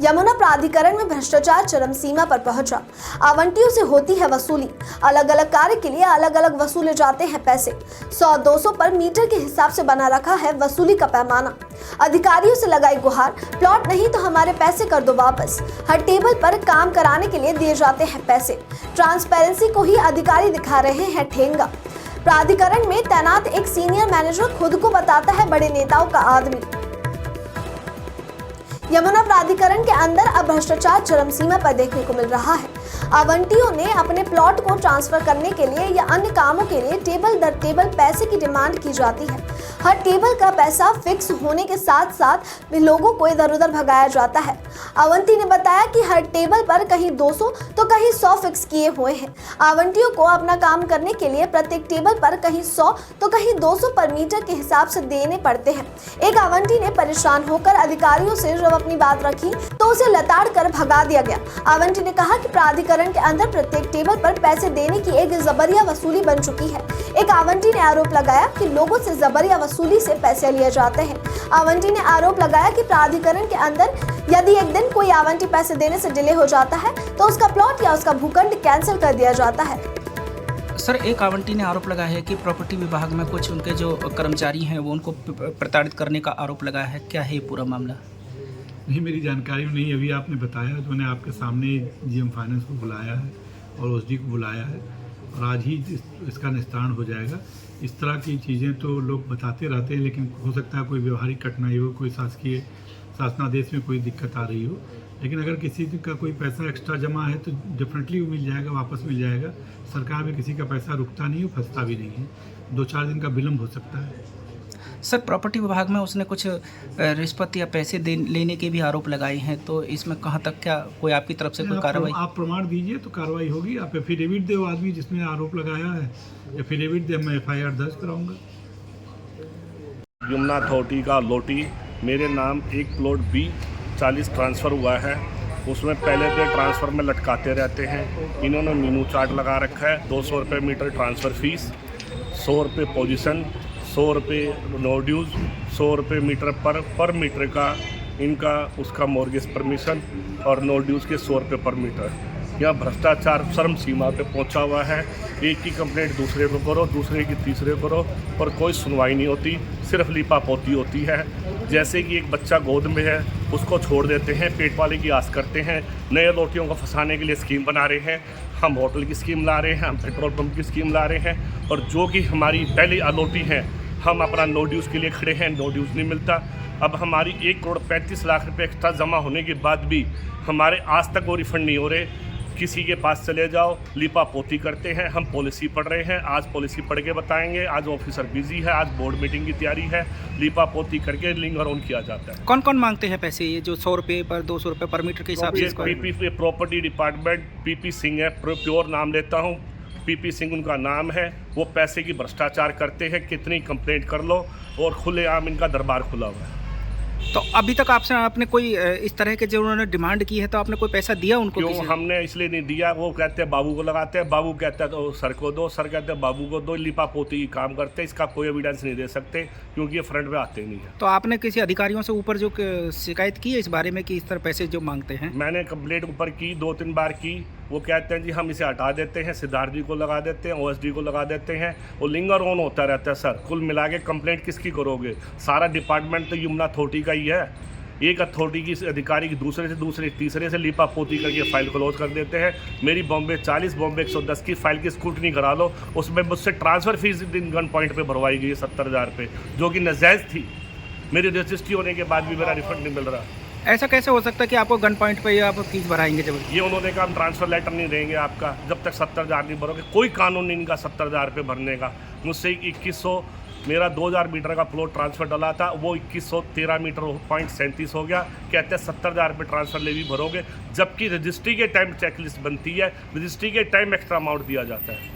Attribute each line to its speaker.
Speaker 1: यमुना प्राधिकरण में भ्रष्टाचार चरम सीमा पर पहुंचा। आवंटियों से होती है वसूली। अलग अलग कार्य के लिए अलग अलग वसूले जाते हैं पैसे। 100-200 पर मीटर के हिसाब से बना रखा है वसूली का पैमाना। अधिकारियों से लगाई गुहार, प्लॉट नहीं तो हमारे पैसे कर दो वापस। हर टेबल पर काम कराने के लिए दिए जाते हैं पैसे। ट्रांसपेरेंसी को ही अधिकारी दिखा रहे हैं ठेंगा। प्राधिकरण में तैनात एक सीनियर मैनेजर खुद को बताता है बड़े नेताओं का आदमी। यमुना प्राधिकरण के अंदर अब भ्रष्टाचार चरम सीमा पर देखने को मिल रहा है। आवंटियों ने अपने प्लॉट को ट्रांसफर करने के लिए या अन्य कामों के लिए टेबल दर टेबल पैसे की डिमांड की जाती है। हर टेबल का पैसा फिक्स होने के साथ साथ भी लोगों को इधर उधर भगाया जाता है। आवंटी ने बताया कि हर टेबल पर कहीं 200 तो कहीं 100 फिक्स किए हुए हैं। आवंटियों को अपना काम करने के लिए प्रत्येक टेबल पर कहीं 100 तो कहीं 200 पर मीटर के हिसाब से देने पड़ते हैं। एक आवंटी ने परेशान होकर अधिकारियों से जब अपनी बात रखी तो उसे लताड़ कर भगा दिया गया। आवंटी ने कहा कि प्राधिकरण के अंदर प्रत्येक टेबल पर पैसे देने की एक जबरिया वसूली बन चुकी है। एक आवंटी ने आरोप लगाया कि लोगों से जबरिया वसूली से पैसे लिए जाते हैं। आवंटी ने आरोप लगाया कि प्राधिकरण के अंदर यदि एक दिन कोई आवंटी पैसे देने से डिले हो जाता है तो उसका प्लॉट या उसका भूखंड कैंसिल कर दिया जाता है।
Speaker 2: सर, एक आवंटी ने आरोप लगाया है कि प्रॉपर्टी विभाग में कुछ उनके जो कर्मचारी हैं वो उनको प्रताड़ित करने का आरोप लगाया है। क्या है ये पूरा मामला?
Speaker 3: नहीं, मेरी जानकारी में नहीं। अभी आपने बताया तो मैंने आपके सामने जीएम फाइनेंस को बुलाया है और ओएसडी को बुलाया है और आज ही इसका निस्तारण हो जाएगा। इस तरह की चीज़ें तो लोग बताते रहते हैं, लेकिन हो सकता है कोई व्यवहारिक कठिनाई हो, कोई शासकीय शासनादेश में कोई दिक्कत आ रही हो। लेकिन अगर किसी का कोई पैसा एक्स्ट्रा जमा है तो डेफिनेटली वो मिल जाएगा, वापस मिल जाएगा। सरकार में किसी का पैसा रुकता नहीं है, फंसता भी नहीं है। 2-4 दिन का विलम्ब हो सकता है।
Speaker 2: सर, प्रॉपर्टी विभाग में उसने कुछ रिश्वत या पैसे लेने के भी आरोप लगाए हैं, तो इसमें कहाँ तक क्या कोई आपकी तरफ से कोई कार्रवाई?
Speaker 3: आप प्रमाण दीजिए तो कार्रवाई होगी। आप एफिडेविट दे, आदमी जिसने आरोप लगाया है एफिडेविट दे, मैं FIR दर्ज कराऊंगा।
Speaker 4: यमुना अथॉरिटी का लोटी मेरे नाम एक प्लॉट B 40 ट्रांसफ़र हुआ है। उसमें पहले से ट्रांसफ़र में लटकाते रहते हैं। इन्होंने मीनू चार्ट लगा रखा है। 200 रुपये मीटर ट्रांसफ़र फीस, 100 रुपये पोजीशन, 100 रुपये नो ड्यूज़, 100 रुपये मीटर पर मीटर का इनका उसका मॉर्गेज परमिशन और नो ड्यूज़ के 100 रुपये पर मीटर। यहाँ भ्रष्टाचार चरम सीमा पे पहुँचा हुआ है। एक की कंप्लेंट दूसरे को करो, दूसरे की तीसरे करो, पर कोई सुनवाई नहीं होती, सिर्फ लीपापोती होती है। जैसे कि एक बच्चा गोद में है, उसको छोड़ देते हैं, पेट वाले की आस करते हैं। नए लोटियों को फंसाने के लिए स्कीम बना रहे हैं। हम होटल की स्कीम ला रहे हैं, हम पेट्रोल पंप की स्कीम ला रहे हैं, और जो कि हमारी पहली अलोटी है, हम अपना नो ड्यूज़ के लिए खड़े हैं, नो ड्यूज़ नहीं मिलता। अब हमारी 1,35,00,000 रुपये एक्स्ट्रा जमा होने के बाद भी हमारे आज तक वो रिफंड नहीं हो रहे। किसी के पास चले जाओ, लीपापोती करते हैं। हम पॉलिसी पढ़ रहे हैं, आज पॉलिसी पढ़ के बताएंगे। आज ऑफिसर बिजी है, आज बोर्ड मीटिंग की तैयारी है। लीपापोती करके लिंगर ऑन किया जाता है।
Speaker 2: कौन कौन मांगते हैं पैसे? ये जो 100 रुपये पर 200 रुपये पर मीटर के हिसाब से?
Speaker 4: PP property department PP Singh है, प्योर नाम लेता हूँ, PP सिंह उनका नाम है। वो पैसे की भ्रष्टाचार करते हैं। कितनी कंप्लेंट कर लो, और खुलेआम इनका दरबार खुला हुआ है।
Speaker 2: तो अभी तक आपने कोई इस तरह के जो उन्होंने डिमांड की है तो आपने कोई पैसा दिया उनको?
Speaker 4: क्यों हमने इसलिए नहीं दिया। वो कहते हैं बाबू को लगाते हैं, बाबू कहता है तो सर को दो, सर कहते हैं बाबू को दो। लिपापोती की काम करते हैं। इसका कोई एविडेंस नहीं दे सकते क्योंकि ये फ्रंट में आते नहीं है।
Speaker 2: तो आपने किसी अधिकारियों से ऊपर जो शिकायत की है इस बारे में कि इस तरह पैसे जो मांगते हैं?
Speaker 4: मैंने कंप्लेंट ऊपर की, 2-3 बार की। वो कहते हैं जी हम इसे हटा देते हैं, सिद्धार्थ जी को लगा देते हैं, OSD को लगा देते हैं, वो लिंगर ऑन होता रहता है। सर, कुल मिला के कंप्लेंट किसकी करोगे? सारा डिपार्टमेंट तो यमुना अथॉरिटी का ही है। एक अथॉरिटी की अधिकारी की दूसरे तीसरे से लीपापोती करके फाइल क्लोज कर देते हैं। मेरी बॉम्बे 40, बॉम्बे 110 की फाइल की स्क्रूटनी करा लो। उसमें मुझसे ट्रांसफ़र फीस गन पॉइंट पे भरवाई गई है 70,000 रुपये, जो कि नाजायज़ थी। मेरी रजिस्ट्री होने के बाद भी मेरा रिफंड नहीं मिल रहा।
Speaker 2: ऐसा कैसे हो सकता है कि आपको गन पॉइंट पे आप फीस भराएंगे? जब
Speaker 4: ये उन्होंने कहा हम ट्रांसफ़र लेटर नहीं देंगे आपका जब तक 70,000 नहीं भरोगे। कोई कानून नहीं इनका 70,000 रुपये भरने का। मुझसे 2100 मेरा 2000 मीटर का प्लॉट ट्रांसफ़र डला था, वो 2113 मीटर .37 हो गया। कहते हैं 70,000 रुपये ट्रांसफ़र लेवी भरोगे, जबकि रजिस्ट्री के टाइम चेकलिस्ट बनती है, रजिस्ट्री के टाइम एक्स्ट्रा अमाउंट दिया जाता है।